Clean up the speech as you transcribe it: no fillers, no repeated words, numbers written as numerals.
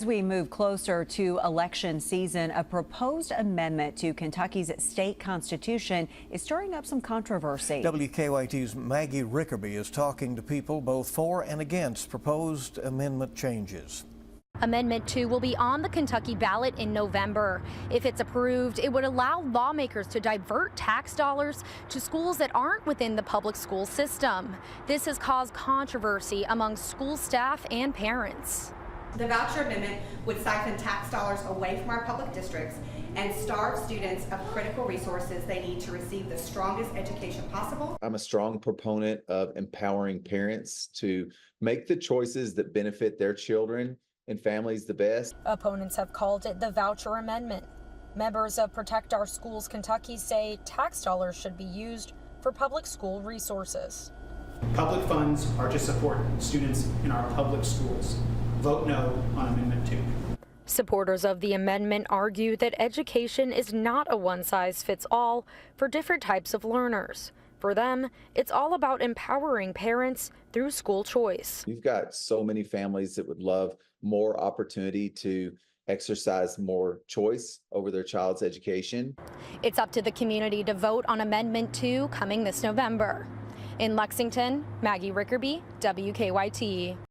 As we move closer to election season, a proposed amendment to Kentucky's state constitution is stirring up some controversy. WKYT's Maggie Rickerby is talking to people both for and against proposed amendment changes. Amendment 2 will be on the Kentucky ballot in November. If it's approved, it would allow lawmakers to divert tax dollars to schools that aren't within the public school system. This has caused controversy among school staff and parents. The voucher amendment would siphon tax dollars away from our public districts and starve students of critical resources they need to receive the strongest education possible. I'm a strong proponent of empowering parents to make the choices that benefit their children and families the best. Opponents have called it the voucher amendment. Members of Protect Our Schools Kentucky say tax dollars should be used for public school resources. Public funds are to support students in our public schools. Vote no on Amendment 2. Supporters of the amendment argue that education is not a one-size-fits-all for different types of learners. For them, it's all about empowering parents through school choice. You've got so many families that would love more opportunity to exercise more choice over their child's education. It's up to the community to vote on Amendment 2 coming this November. In Lexington, Maggie Rickerby, WKYT.